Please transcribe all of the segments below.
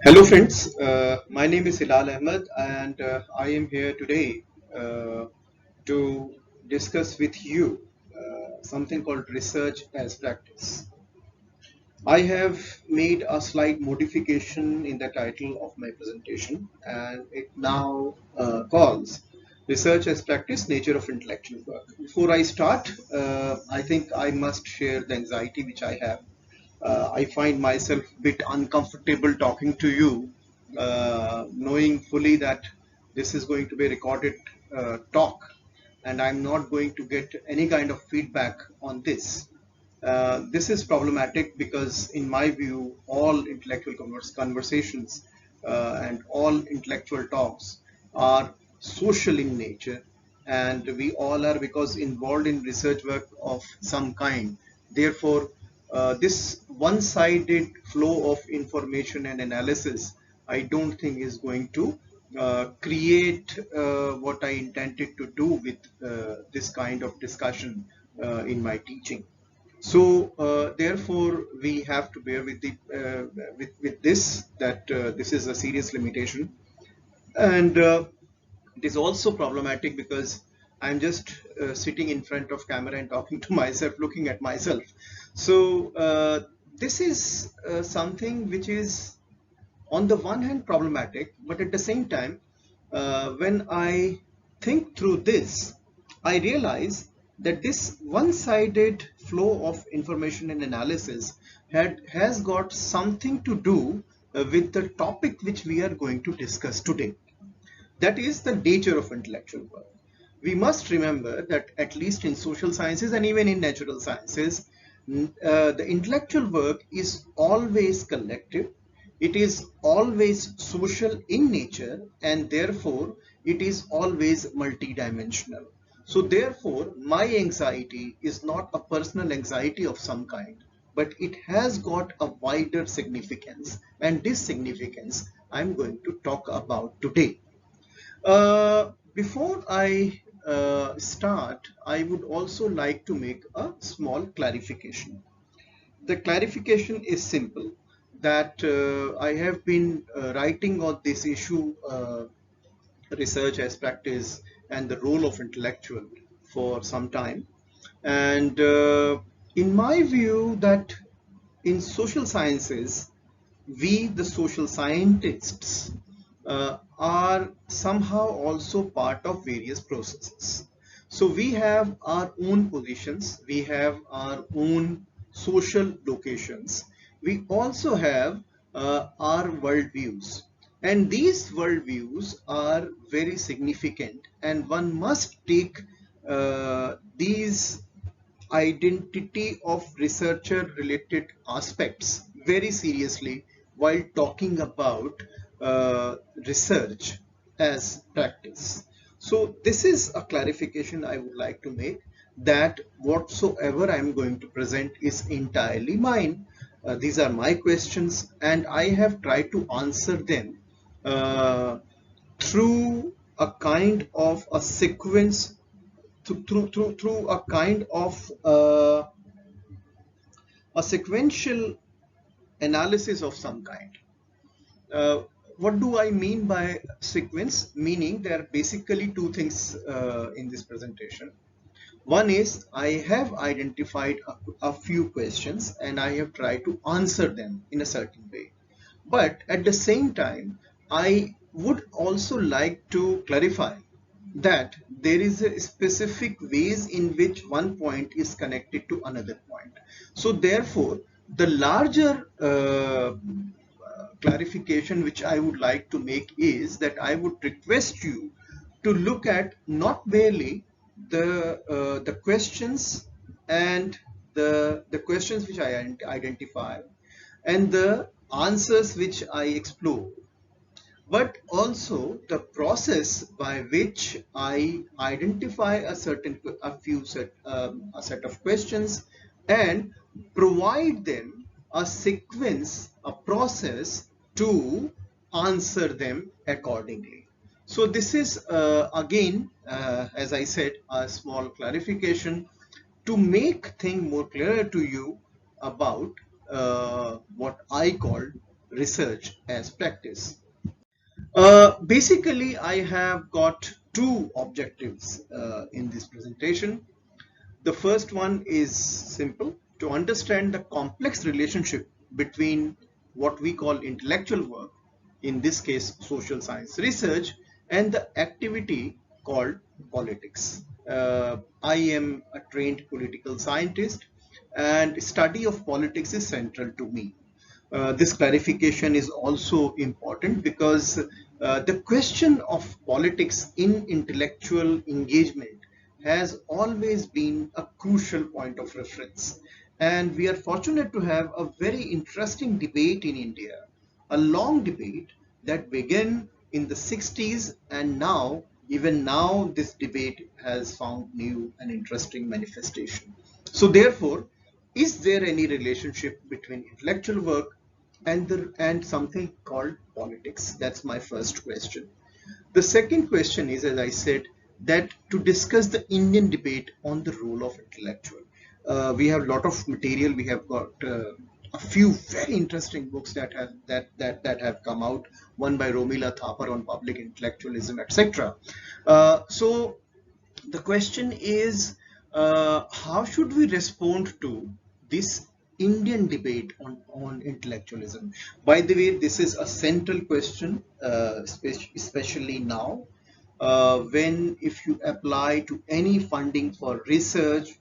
Hello friends, my name is Hilal Ahmed and I am here today uh, to discuss with you something called research as practice. I have made a slight modification in the title of my presentation and it now calls Research as Practice, Nature of Intellectual Work. Before I start, I think I must share the anxiety which I have. I find myself a bit uncomfortable talking to you, knowing fully that this is going to be a recorded talk and I'm not going to get any kind of feedback on this. This is problematic because, in my view, all intellectual conversations and all intellectual talks are social in nature, and we all are because involved in research work of some kind. Therefore, this one-sided flow of information and analysis, I don't think is going to create what I intended to do with this kind of discussion in my teaching. So therefore, we have to bear with the with this that this is a serious limitation, and it is also problematic because I'm just sitting in front of camera and talking to myself, looking at myself. So this is something which is on the one hand problematic, but at the same time, when I think through this, I realize that this one-sided flow of information and analysis has got something to do with the topic which we are going to discuss today. That is the nature of intellectual work. We must remember that at least in social sciences and even in natural sciences, the intellectual work is always collective, it is always social in nature, and therefore it is always multidimensional. So therefore, my anxiety is not a personal anxiety of some kind, but it has got a wider significance, and this significance I'm going to talk about today. Before I start, I would also like to make a small clarification. The clarification is simple that I have been writing on this issue, research as practice and the role of intellectual for some time. And in my view, that in social sciences, we, the social scientists, are somehow also part of various processes. So we have our own positions, we have our own social locations, we also have our worldviews. And these worldviews are very significant, and one must take these identity of researcher related aspects very seriously while talking about research as practice. So this is a clarification I would like to make, that whatsoever I'm going to present is entirely mine. These are my questions and I have tried to answer them uh, through a kind of a sequence, through a kind of a sequential analysis of some kind. Uh, what do I mean by sequence? Meaning there are basically two things in this presentation. One is I have identified a few questions and I have tried to answer them in a certain way. But at the same time, I would also like to clarify that there is a specific ways in which one point is connected to another point. So therefore, the larger clarification which I would like to make is that I would request you to look at not merely the questions and the questions which I identify and the answers which I explore, but also the process by which I identify a set of questions and provide them a sequence, a process to answer them accordingly. So this is again, as I said, a small clarification to make things more clearer to you about what I call research as practice. Basically, I have got two objectives in this presentation. The first one is simple: to understand the complex relationship between what we call intellectual work, in this case social science research, and the activity called politics. I am a trained political scientist, and study of politics is central to me. This clarification is also important because the question of politics in intellectual engagement has always been a crucial point of reference. And we are fortunate to have a very interesting debate in India, a long debate that began in the 60s, and now, even now, this debate has found new and interesting manifestation. So therefore, is there any relationship between intellectual work and something called politics? That's my first question. The second question is, as I said, that to discuss the Indian debate on the role of intellectual. We have a lot of material. We have got a few very interesting books that have come out. One by Romila Thapar on public intellectualism, etc. So the question is, how should we respond to this Indian debate on intellectualism? By the way, this is a central question, especially now, when if you apply to any funding for research,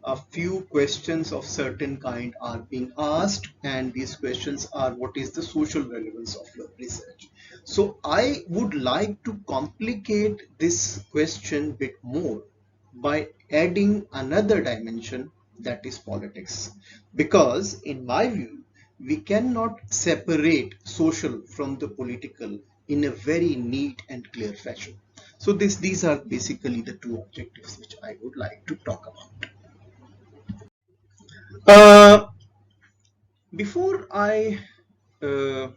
a few questions of certain kind are being asked, and these questions are: what is the social relevance of your research? So I would like to complicate this question bit more by adding another dimension, that is politics, because in my view we cannot separate social from the political in a very neat and clear fashion. So these are basically the two objectives which I would like to talk about. Uh, Before I uh,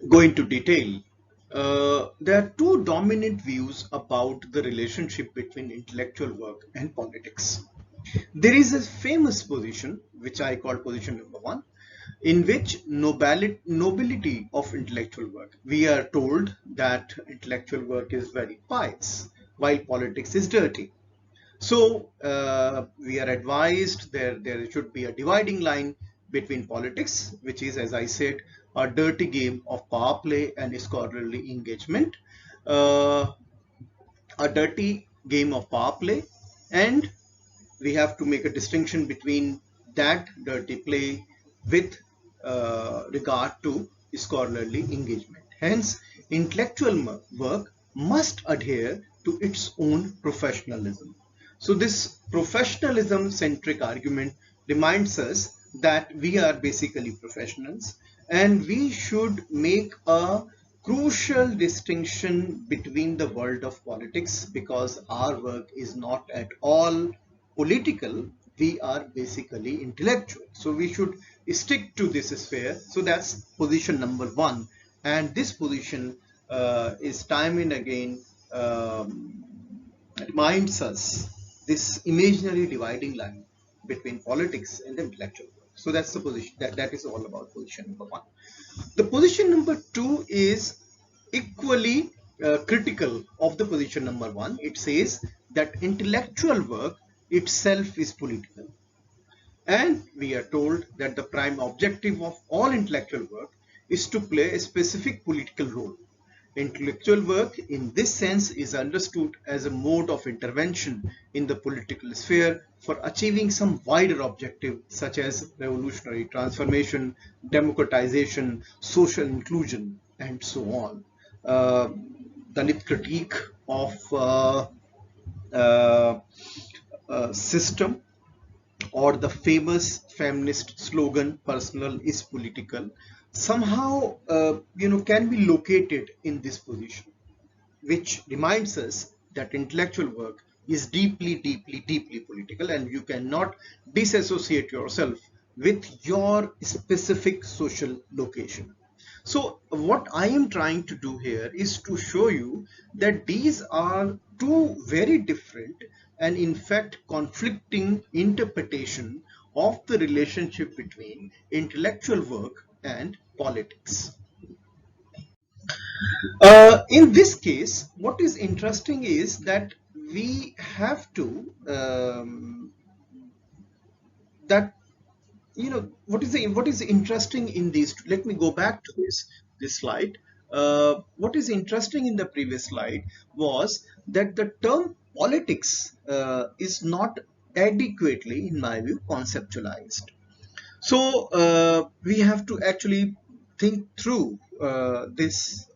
go into detail, there are two dominant views about the relationship between intellectual work and politics. There is a famous position, which I call position number one, in which nobility of intellectual work. We are told that intellectual work is very pious, while politics is dirty. So we are advised there should be a dividing line between politics, which is, as I said, a dirty game of power play and scholarly engagement, uh, a dirty game of power play, and we have to make a distinction between that dirty play with regard to scholarly engagement. Hence, intellectual work must adhere to its own professionalism. So this professionalism centric argument reminds us that we are basically professionals, and we should make a crucial distinction between the world of politics, because our work is not at all political. We are basically intellectual, so we should stick to this sphere. So that's position number one, and this position is time and again reminds us this imaginary dividing line between politics and intellectual work. So that's the position, that is all about position number one. The position number two is equally critical of the position number one. It says that intellectual work itself is political, and we are told that the prime objective of all intellectual work is to play a specific political role. Intellectual work in this sense is understood as a mode of intervention in the political sphere for achieving some wider objective, such as revolutionary transformation, democratization, social inclusion, and so on. Dalit critique of uh, system, or the famous feminist slogan "personal is political," somehow can be located in this position, which reminds us that intellectual work is deeply political, and you cannot disassociate yourself with your specific social location. So what I am trying to do here is to show you that these are two very different and in fact conflicting interpretation of the relationship between intellectual work and politics. In this case, what is interesting is that we have to that what is interesting in these two. Let me go back to this slide. What is interesting in the previous slide was that the term politics is not adequately, in my view, conceptualized. So we have to actually think through this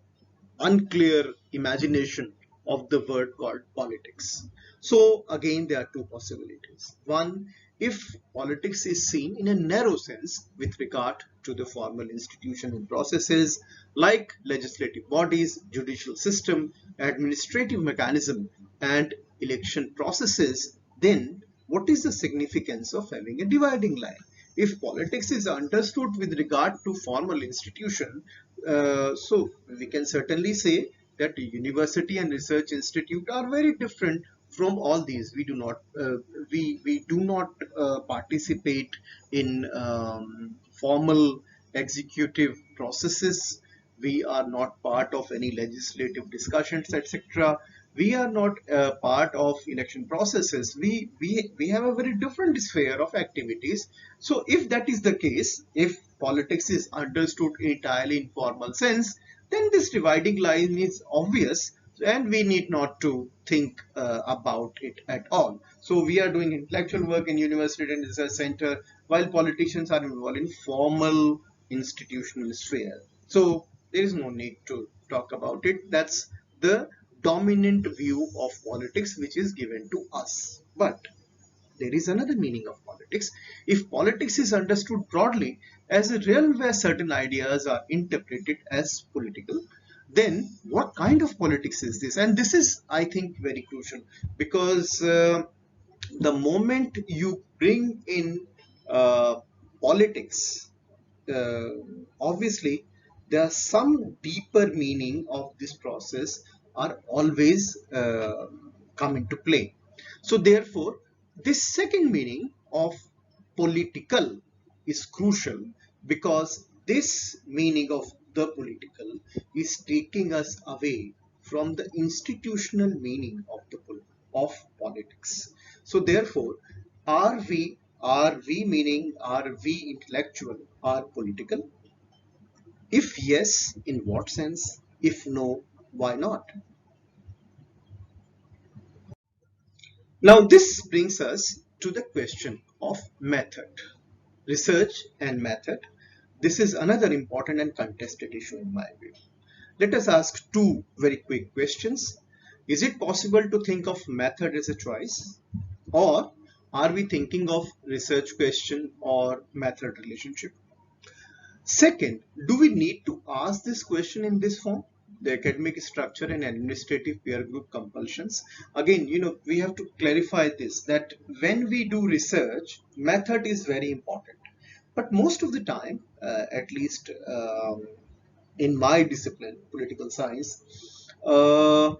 unclear imagination of the word called politics. So again, there are two possibilities. One, if politics is seen in a narrow sense with regard to the formal institutions and processes like legislative bodies, judicial system, administrative mechanism, and election processes, then what is the significance of having a dividing line? If politics is understood with regard to formal institution, so we can certainly say that university and research institute are very different from all these. We do not participate in formal executive processes. We are not part of any legislative discussions, etc. We are not part of election processes. We have a very different sphere of activities. So if that is the case, if politics is understood entirely in formal sense, then this dividing line is obvious and we need not to think about it at all. So we are doing intellectual work in university and research center while politicians are involved in formal institutional sphere. So there is no need to talk about it. That's the dominant view of politics which is given to us. But there is another meaning of politics. If politics is understood broadly as a realm where certain ideas are interpreted as political, then what kind of politics is this? And this is, I think, very crucial because the moment you bring in politics, uh, obviously there are some deeper meaning of this process are always come into play. So therefore, this second meaning of political is crucial because this meaning of the political is taking us away from the institutional meaning of of politics. So therefore, are we intellectual, are political? If yes, in what sense? If no, why not? Now this brings us to the question of method. Research and method. This is another important and contested issue in my view. Let us ask two very quick questions. Is it possible to think of method as a choice? Or are we thinking of research question or method relationship? Second, do we need to ask this question in this form? The academic structure and administrative peer group compulsions. Again, we have to clarify this, that when we do research, method is very important. But most of the time, at least in my discipline, political science, the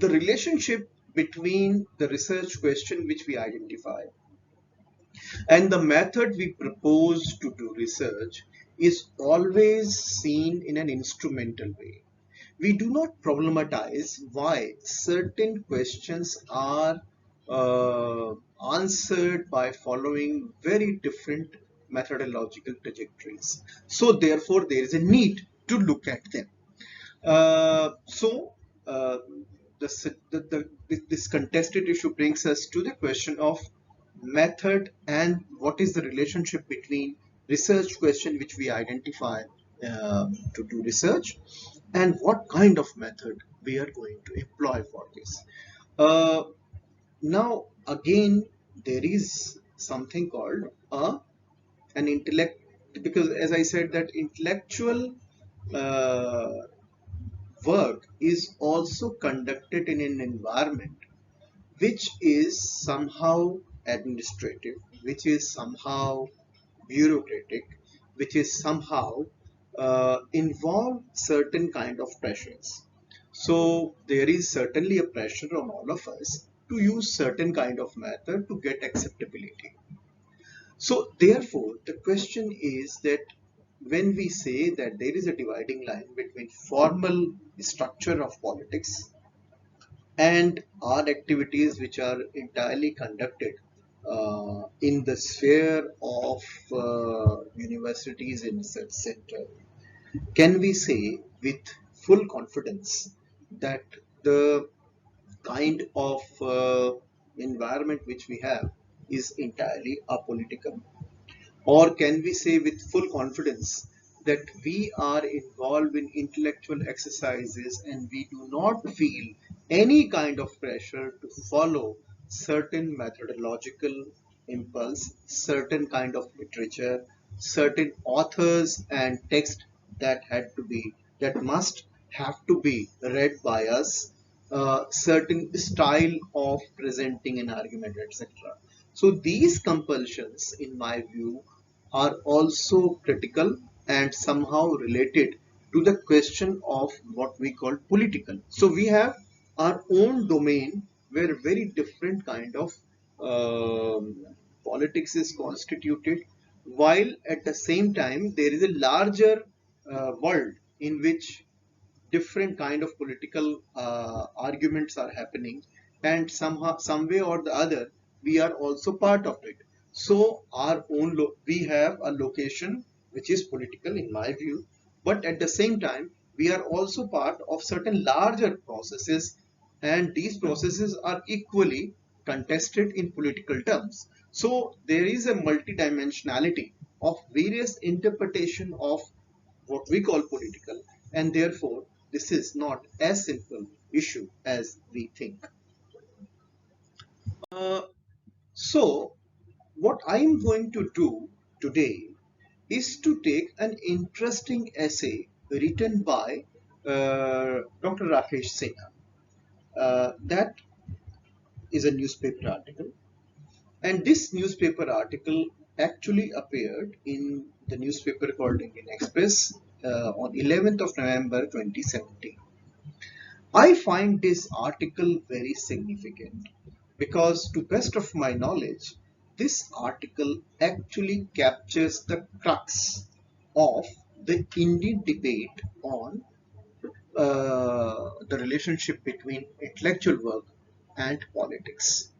relationship between the research question which we identify and the method we propose to do research is always seen in an instrumental way. We do not problematize why certain questions are answered by following very different methodological trajectories. So therefore, there is a need to look at them. So this contested issue brings us to the question of method and what is the relationship between research question which we identify to do research and what kind of method we are going to employ for this. Uh, Now again, there is something called an intellect, because as I said that intellectual uh, work is also conducted in an environment which is somehow administrative, which is somehow bureaucratic, which is somehow involve certain kind of pressures. So there is certainly a pressure on all of us to use certain kind of method to get acceptability. So therefore the question is that when we say that there is a dividing line between formal structure of politics and our activities which are entirely conducted in the sphere of universities in such center, can we say with full confidence that the kind of environment which we have is entirely apolitical? Or can we say with full confidence that we are involved in intellectual exercises and we do not feel any kind of pressure to follow certain methodological impulse, certain kind of literature, certain authors and text that had to be, that must have to be read by us, certain style of presenting an argument, etc. So these compulsions, in my view, are also critical and somehow related to the question of what we call political. So we have our own domain where very different kind of politics is constituted, while at the same time there is a larger world in which different kind of political arguments are happening, and somehow some way or the other we are also part of it. So our own we have a location which is political in my view, but at the same time we are also part of certain larger processes, and these processes are equally contested in political terms. So there is a multidimensionality of various interpretation of what we call political, and therefore this is not as simple issue as we think. Uh, so what I am going to do today is to take an interesting essay written by Dr. Rajesh Sinha. That is a newspaper article, and this newspaper article actually appeared in the newspaper called Indian Express on 11th of November 2017. I find this article very significant because, to best of my knowledge, this article actually captures the crux of the Indian debate on the relationship between intellectual work and politics.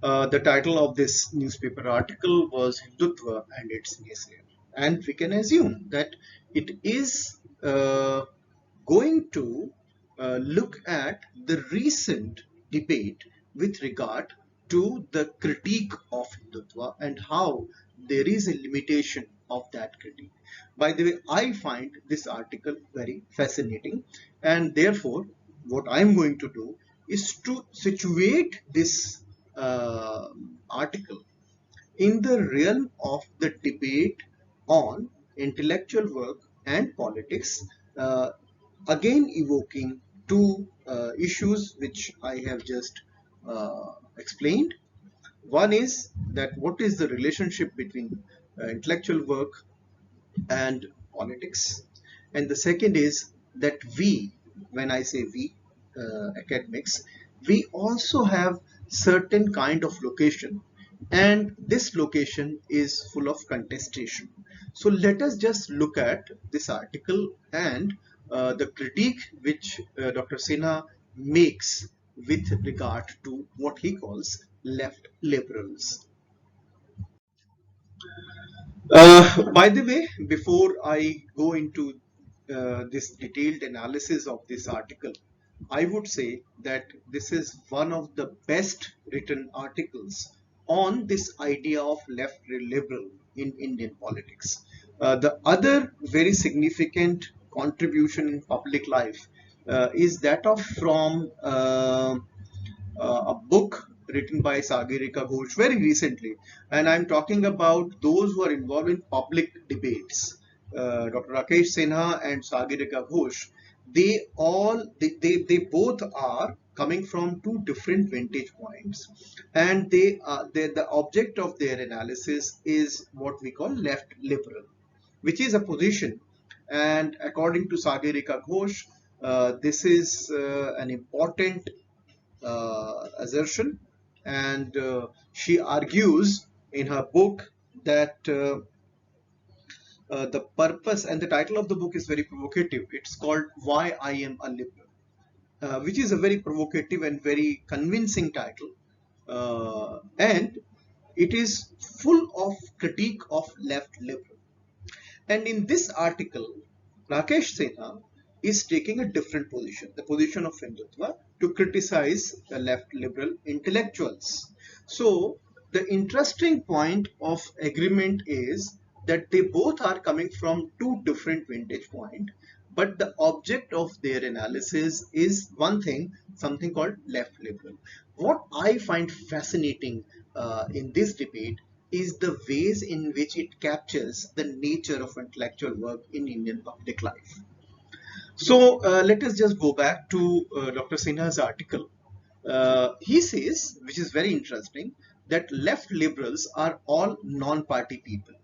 The title of this newspaper article was Hindutva and its Naysayer. And we can assume that it is going to look at the recent debate with regard to the critique of Hindutva and how there is a limitation of that critique. By the way, I find this article very fascinating, and therefore, what I'm going to do is to situate this uh, article in the realm of the debate on intellectual work and politics, uh, again evoking two issues which I have just explained. One is that what is the relationship between intellectual work and politics, and the second is that we, when I say we, academics, we also have certain kind of location, and this location is full of contestation. So let us just look at this article and the critique which Dr. Sinha makes with regard to what he calls left liberals. By the way, before I go into this detailed analysis of this article, I would say that this is one of the best written articles on this idea of left liberal in Indian politics. The other very significant contribution in public life is that of from a book written by Sagarika Ghosh very recently, and I'm talking about those who are involved in public debates. Dr. Rakesh Sinha and Sagarika Ghosh, they both are coming from two different vantage points, and the object of their analysis is what we call left liberal, which is a position. And according to Sagarika Ghosh, this is an important assertion, and she argues in her book that the purpose, and the title of the book is very provocative. It's called Why I Am a Liberal, which is a very provocative and very convincing title. And it is full of critique of left liberal. And in this article, Rakesh Sinha is taking a different position, the position of Hindutva, to criticize the left liberal intellectuals. So, the interesting point of agreement is that they both are coming from two different vantage points, but the object of their analysis is one thing, something called left liberal. What I find fascinating in this debate is the ways in which it captures the nature of intellectual work in Indian public life. So let us just go back to Dr. Sinha's article. He says, which is very interesting, that left liberals are all non-party people.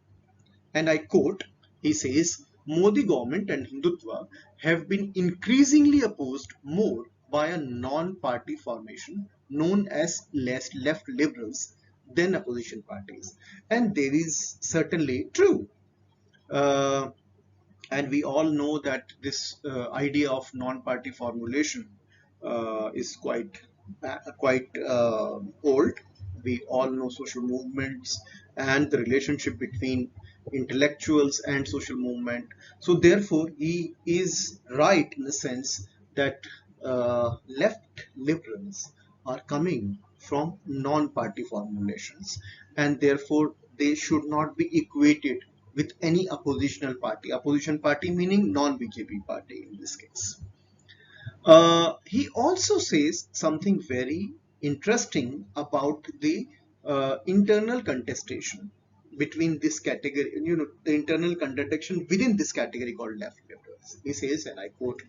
And I quote, he says, Modi government and Hindutva have been increasingly opposed more by a non-party formation known as left liberals than opposition parties. And there is certainly true. Uh, and we all know that this idea of non-party formulation is quite old. We all know social movements and the relationship between intellectuals and social movement. So therefore, he is right in the sense that left liberals are coming from non-party formulations, and therefore they should not be equated with any oppositional party. Opposition party meaning non-BJP party in this case. He also says something very interesting about the internal contestation between this category, the internal contradiction within this category called left liberals. He says, and I quote,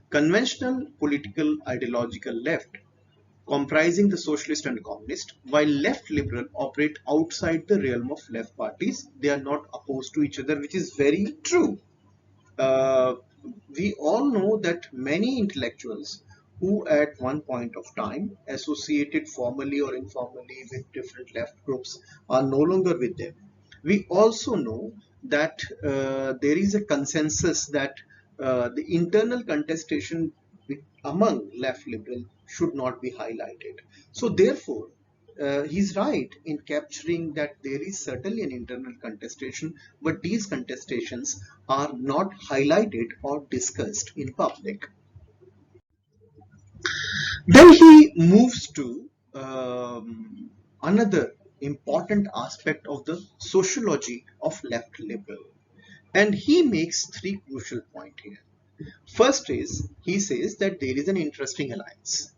conventional political ideological left comprising the socialist and communist, while left liberal operate outside the realm of left parties. They are not opposed to each other, which is very true. Uh, we all know that many intellectuals who at one point of time associated formally or informally with different left groups are no longer with them. We also know that there is a consensus that the internal contestation among left liberal should not be highlighted. So therefore, he's right in capturing that there is certainly an internal contestation, but these contestations are not highlighted or discussed in public. Then he moves to another important aspect of the sociology of left liberal, and he makes three crucial points here. First is, he says that there is an interesting alliance.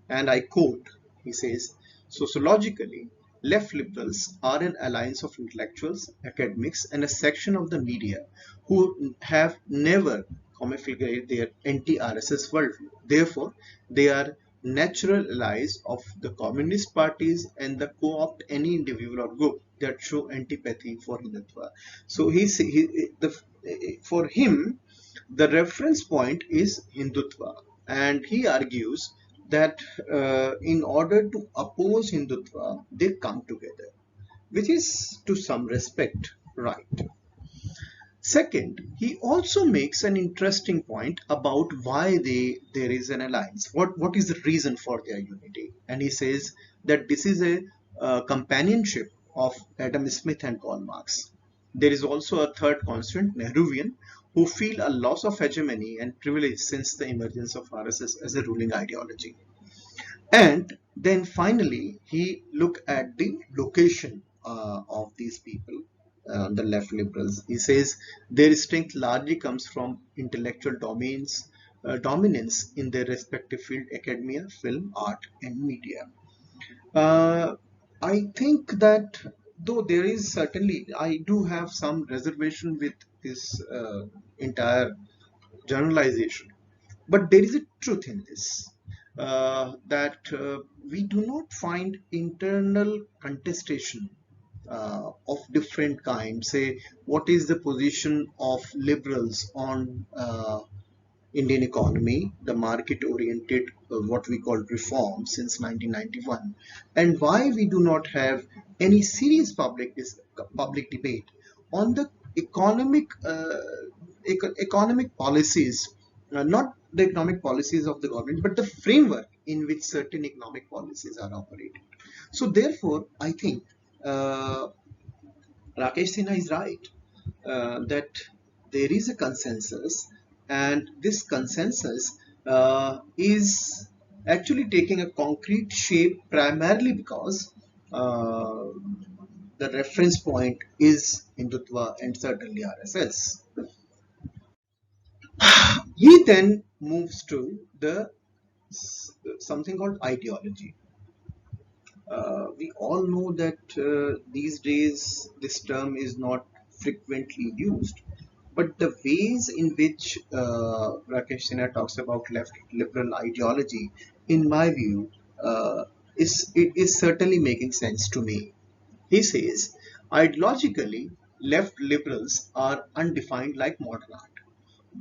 And I quote, he says, sociologically, left liberals are an alliance of intellectuals, academics, and a section of the media who have never camouflaged their anti-RSS worldview. Therefore, they are natural allies of the communist parties and the co-opt any individual or group that show antipathy for Hindutva. So for him, the reference point is Hindutva, and he argues that in order to oppose Hindutva, they come together, which is to some respect right. Second, he also makes an interesting point about why there is an alliance. What is the reason for their unity? And he says that this is a companionship of Adam Smith and Karl Marx. There is also a third constant, Nehruvian, who feel a loss of hegemony and privilege since the emergence of RSS as a ruling ideology. And then finally, he look at the location of these people, the left liberals. He says their strength largely comes from intellectual dominance in their respective field, academia, film, art, and media. Uh, I think that though there is certainly, I do have some reservation with this entire generalization, but there is a truth in this, that we do not find internal contestation of different kinds. Say, what is the position of liberals on Indian economy, the market-oriented, what we call reform since 1991, and why we do not have any serious public public debate on the economic economic policies, not the economic policies of the government, but the framework in which certain economic policies are operated. So therefore, I think uh, Rakesh Sinha is right that there is a consensus, and this consensus is actually taking a concrete shape primarily because uh, the reference point is Hindutva and certainly RSS. He then moves to the something called ideology. We all know that these days this term is not frequently used, but the ways in which Rakesh Sinha talks about left liberal ideology, in my view, is certainly making sense to me. He says, ideologically, left liberals are undefined like modern art.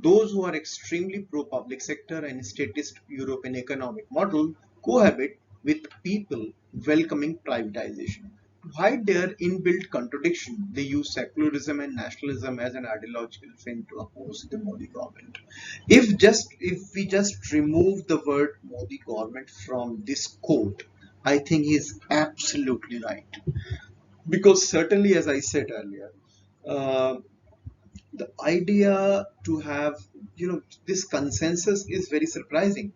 Those who are extremely pro-public sector and statist European economic model cohabit with people welcoming privatization. To hide their inbuilt contradiction, they use secularism and nationalism as an ideological frame to oppose the Modi government. If we just remove the word Modi government from this quote, I think he is absolutely right. Because certainly, as I said earlier, uh, the idea to have this consensus is very surprising.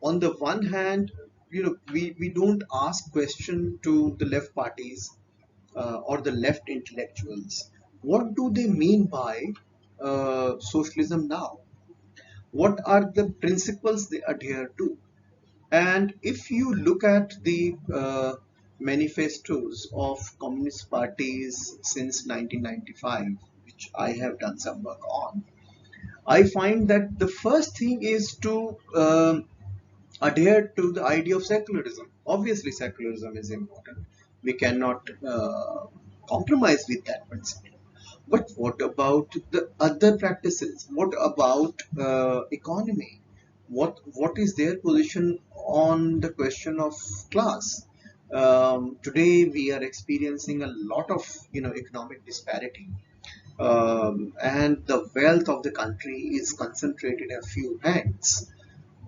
On the one hand, we don't ask question to the left parties or the left intellectuals, what do they mean by socialism now, what are the principles they adhere to. And if you look at the manifestos of communist parties since 1995, which I have done some work on, I find that the first thing is to adhere to the idea of secularism. Obviously, secularism is important. We cannot compromise with that principle. But what about the other practices? What about economy? What is their position on the question of class? Today we are experiencing a lot of economic disparity, and the wealth of the country is concentrated in a few hands.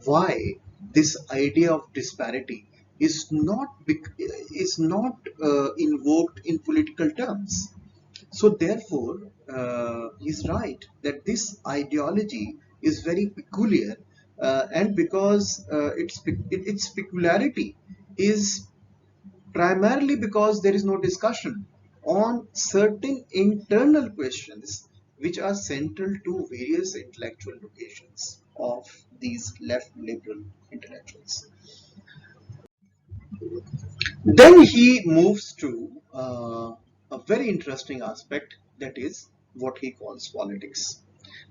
Why this idea of disparity is not invoked in political terms? So therefore, he's right that this ideology is very peculiar, and because its peculiarity is primarily because there is no discussion on certain internal questions which are central to various intellectual locations of these left liberal intellectuals. Then he moves to a very interesting aspect, that is what he calls politics.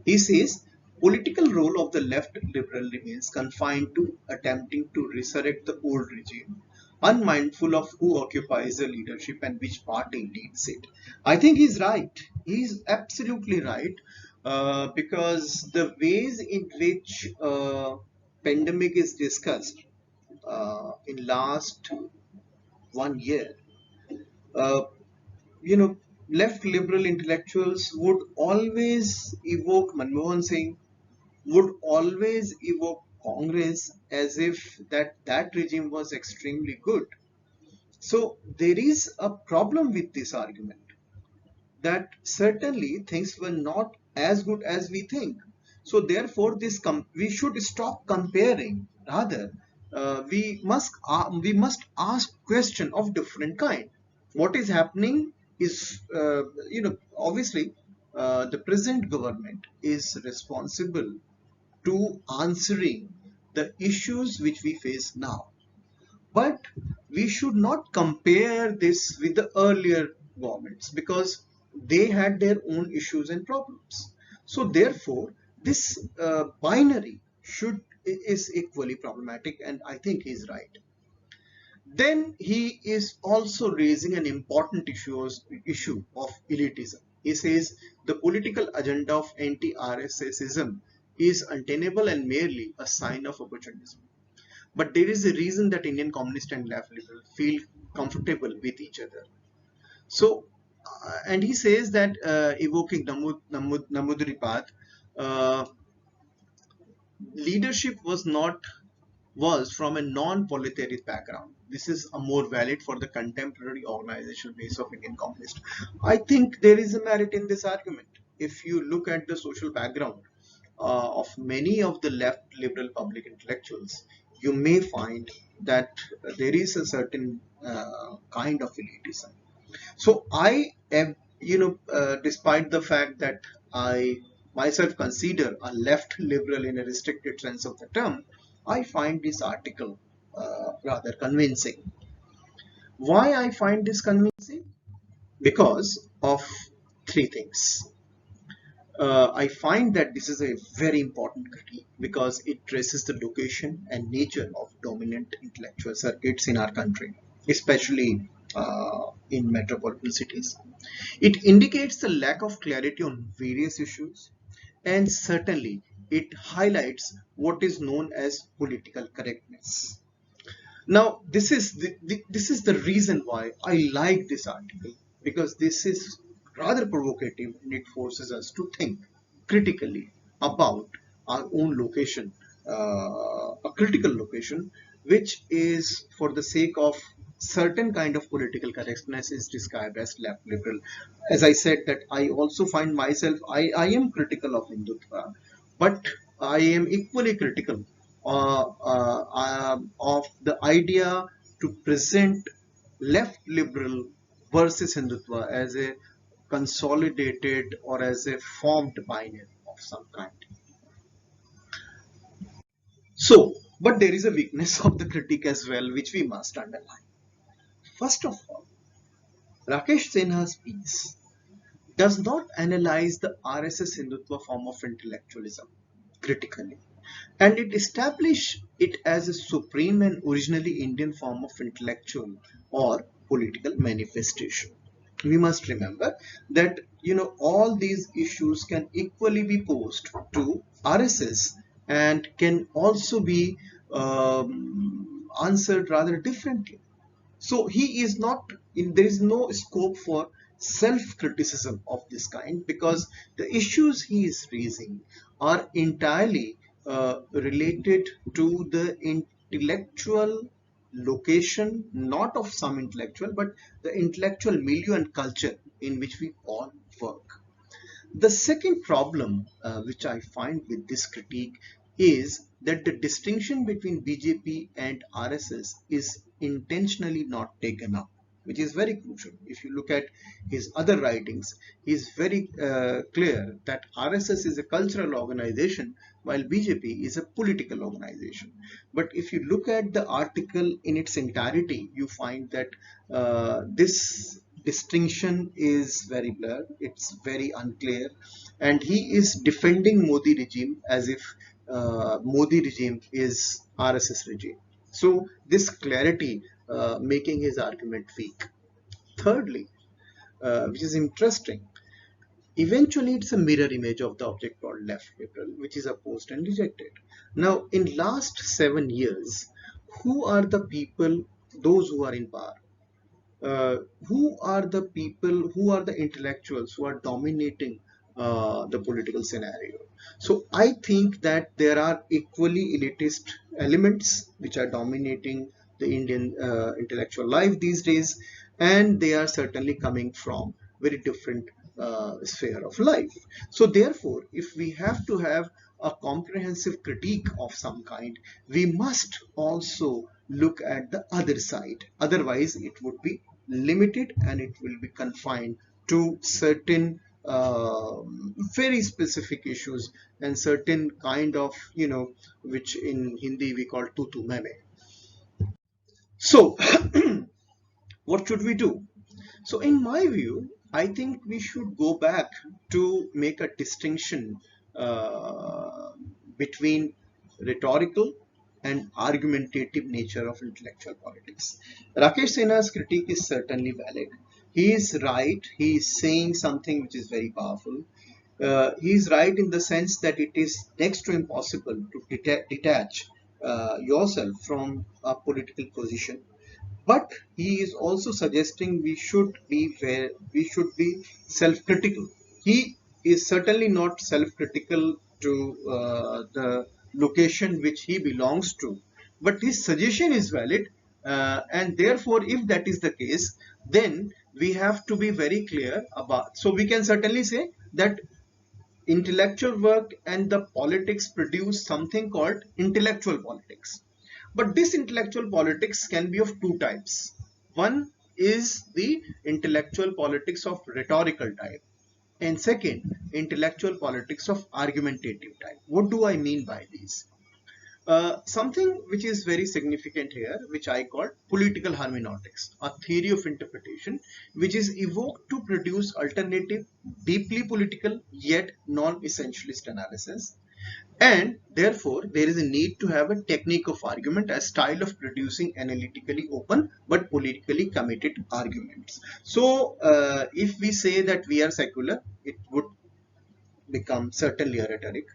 He says political role of the left liberal remains confined to attempting to resurrect the old regime, unmindful of who occupies the leadership and which party leads it. I think he's right. He's absolutely right, because the ways in which pandemic is discussed in last 1 year, uh, you know, left liberal intellectuals would always evoke Manmohan Singh, would always evoke Congress as if that regime was extremely good. So there is a problem with this argument, that certainly things were not as good as we think. So therefore, we should stop comparing. Rather, we must ask question of different kind. What is happening is, obviously, the present government is responsible to answering the issues which we face now. But we should not compare this with the earlier governments, because they had their own issues and problems. So therefore, this binary is equally problematic, and I think he's right. Then he is also raising an important issue of elitism. He says the political agenda of anti-RSSism is untenable and merely a sign of opportunism. But there is a reason that Indian communist and left liberal feel comfortable with each other. So And he says that evoking Namudripad, uh, leadership was from a non-proletariat background. This is a more valid for the contemporary organizational base of Indian communists. I think there is a merit in this argument. If you look at the social background of many of the left liberal public intellectuals, you may find that there is a certain kind of elitism. So I am, despite the fact that I myself consider a left liberal in a restricted sense of the term, I find this article rather convincing. Why I find this convincing? Because of three things. I find that this is a very important critique because it traces the location and nature of dominant intellectual circuits in our country, especially in metropolitan cities. It indicates the lack of clarity on various issues, and certainly it highlights what is known as political correctness. Now, this is the reason why I like this article, because this is rather provocative and it forces us to think critically about our own location, a critical location, which is for the sake of certain kind of political correctness is described as left liberal. As I said that I also find myself, I am critical of Hindutva, but I am equally critical of the idea to present left liberal versus Hindutva as a consolidated or as a formed binary of some kind. So, but there is a weakness of the critique as well, which we must underline. First of all, Rakesh Sinha's piece does not analyze the RSS Hindutva form of intellectualism critically, and it established it as a supreme and originally Indian form of intellectual or political manifestation. We must remember that all these issues can equally be posed to RSS and can also be answered rather differently. So he is not in, there is no scope for self-criticism of this kind, because the issues he is raising are entirely related to the intellectual location, not of some intellectual, but the intellectual milieu and culture in which we all work. The second problem which I find with this critique is that the distinction between BJP and RSS is intentionally not taken up, which is very crucial. If you look at his other writings, he is very clear that RSS is a cultural organization while BJP is a political organization. But if you look at the article in its entirety, you find that this distinction is very blurred, it's very unclear, and he is defending Modi regime as if Modi regime is RSS regime. So this clarity making his argument weak. Thirdly, which is interesting, eventually it's a mirror image of the object called left liberal, which is opposed and rejected. Now, in last 7 years, who are the people, those who are in power? Who are the people, who are the intellectuals who are dominating the political scenario? So I think that there are equally elitist elements which are dominating the Indian intellectual life these days, and they are certainly coming from very different sphere of life. So therefore, if we have to have a comprehensive critique of some kind, we must also look at the other side. Otherwise, it would be limited and it will be confined to certain very specific issues and certain kind of, which in Hindi we call tutu meme. So what should we do? So in my view, I think we should go back to make a distinction between rhetorical and argumentative nature of intellectual politics. Rakesh Sinha's critique is certainly valid. He is right. He is saying something which is very powerful. He is right in the sense that it is next to impossible to detach yourself from a political position. But he is also suggesting we should be self-critical. He is certainly not self-critical to the location which he belongs to, but his suggestion is valid, and therefore if that is the case, then we have to be very clear about, so we can certainly say that intellectual work and the politics produce something called intellectual politics. But this intellectual politics can be of two types. One is the intellectual politics of rhetorical type, and second, intellectual politics of argumentative type. What do I mean by these? Something which is very significant here, which I call political hermeneutics, a theory of interpretation which is evoked to produce alternative, deeply political yet non-essentialist analysis. And therefore, there is a need to have a technique of argument, a style of producing analytically open but politically committed arguments. So, if we say that we are secular, it would become certainly a rhetoric.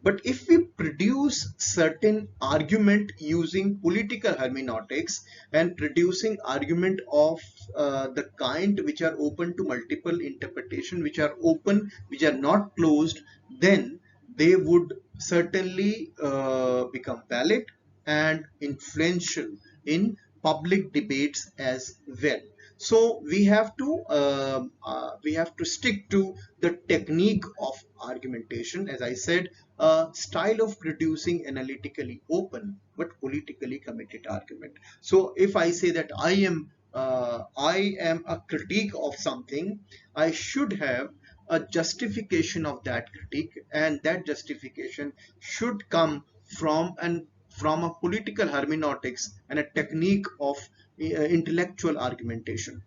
But if we produce certain argument using political hermeneutics and producing argument of the kind which are open to multiple interpretation, which are open, which are not closed, then they would certainly become valid and influential in public debates as well. So we have to stick to the technique of argumentation, as I said, a style of producing analytically open but politically committed argument. So if I say that I am a critique of something, I should have a justification of that critique, and that justification should come from a political hermeneutics and a technique of intellectual argumentation.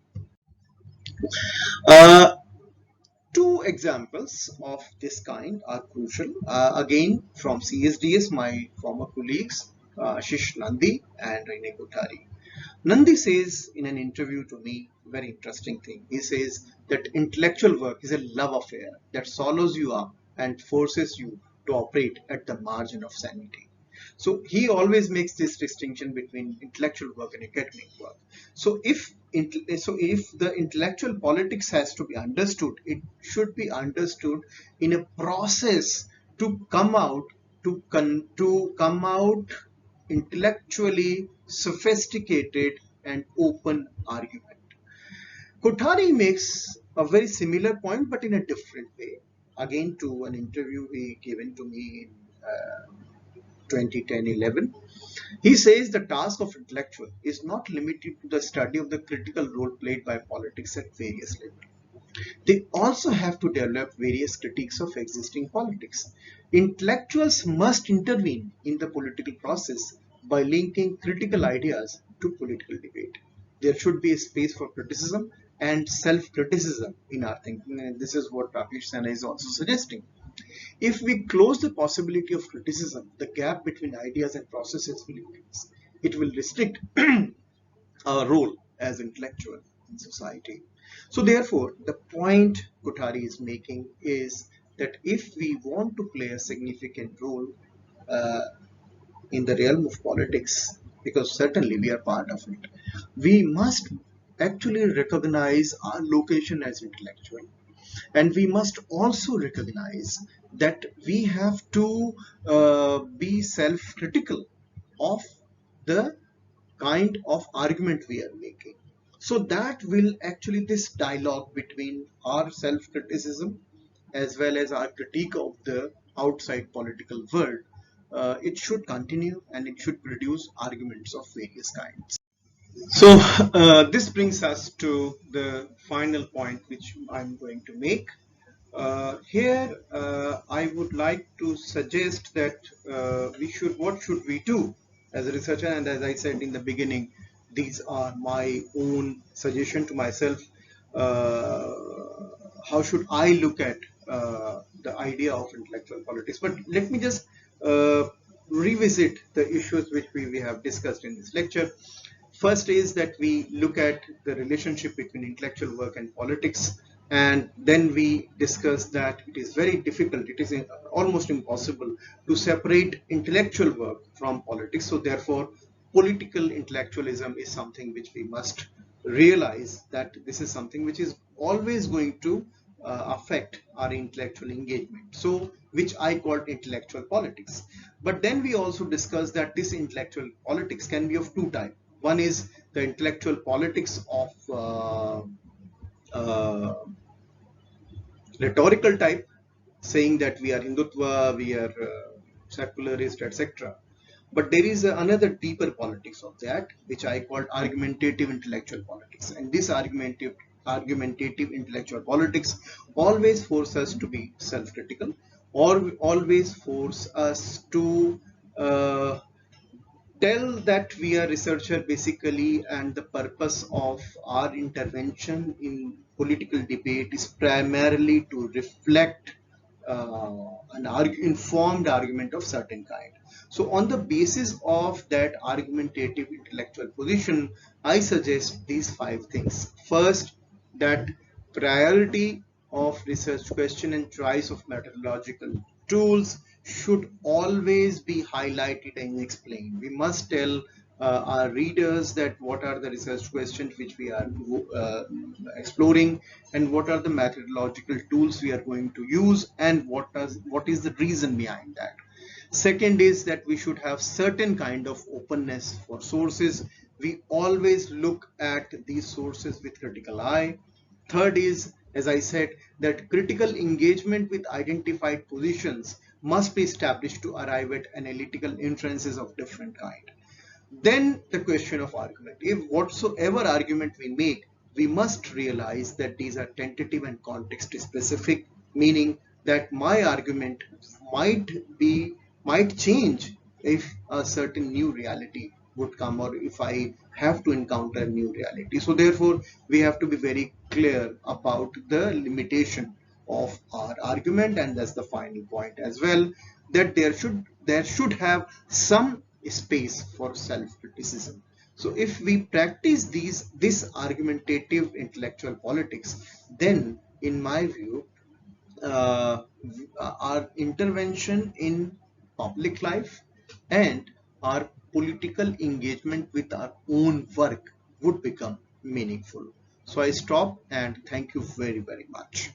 Uh, Two examples of this kind are crucial. Again, from CSDS, my former colleagues, Ashish Nandi and Rene Kothari. Nandi says in an interview to me, very interesting thing. He says that intellectual work is a love affair that swallows you up and forces you to operate at the margin of sanity. So he always makes this distinction between intellectual work and academic work. So if the intellectual politics has to be understood, it should be understood in a process to come out to come out intellectually sophisticated and open argument. Kothari makes a very similar point, but in a different way. Again, to an interview he given to me in 2010-11, he says the task of intellectual is not limited to the study of the critical role played by politics at various levels. They also have to develop various critiques of existing politics. Intellectuals must intervene in the political process by linking critical ideas to political debate. There should be a space for criticism and self-criticism in our thinking, and this is what Rajesh Sinha is also suggesting. If we close the possibility of criticism, the gap between ideas and processes will increase. It will restrict our role as intellectual in society. So therefore, the point Kothari is making is that if we want to play a significant role uh, in the realm of politics, because certainly we are part of it, we must actually recognize our location as intellectual, and we must also recognize that we have to be self-critical of the kind of argument we are making. So that will actually, this dialogue between our self-criticism as well as our critique of the outside political world, it should continue and it should produce arguments of various kinds. So this brings us to the final point which I'm going to make. Here, I would like to suggest that what should we do as a researcher? And as I said in the beginning, these are my own suggestion to myself. Uh, how should I look at the idea of intellectual politics? But let me just revisit the issues which we have discussed in this lecture. First is that we look at the relationship between intellectual work and politics, and then we discuss that it is very difficult, it is almost impossible to separate intellectual work from politics. So therefore, political intellectualism is something which we must realize that this is something which is always going to affect our intellectual engagement. So, which I call intellectual politics. But then we also discuss that this intellectual politics can be of two types. One is the intellectual politics of uh, rhetorical type, saying that we are Hindutva, we are secularist, etc. But there is another deeper politics of that, which I called argumentative intellectual politics. And this argumentative intellectual politics always force us to be self-critical, or always force us to tell that we are researcher basically, and the purpose of our intervention in political debate is primarily to reflect an informed argument of certain kind. So on the basis of that argumentative intellectual position, I suggest these five things. First, that priority of research question and choice of methodological tools should always be highlighted and explained. We must tell our readers that what are the research questions which we are exploring, and what are the methodological tools we are going to use, and what is the reason behind that. Second is that we should have certain kind of openness for sources. We always look at these sources with critical eye. Third is, as I said, that critical engagement with identified positions must be established to arrive at analytical inferences of different kind. Then the question of argument. If whatsoever argument we make, we must realize that these are tentative and context specific, meaning that my argument might change if a certain new reality would come, or if I have to encounter a new reality. So therefore, we have to be very clear about the limitation of our argument, and that's the final point as well, that there should have some space for self-criticism. So if we practice this argumentative intellectual politics, then in my view, uh, our intervention in public life and our political engagement with our own work would become meaningful. So I stop, and thank you very, very much.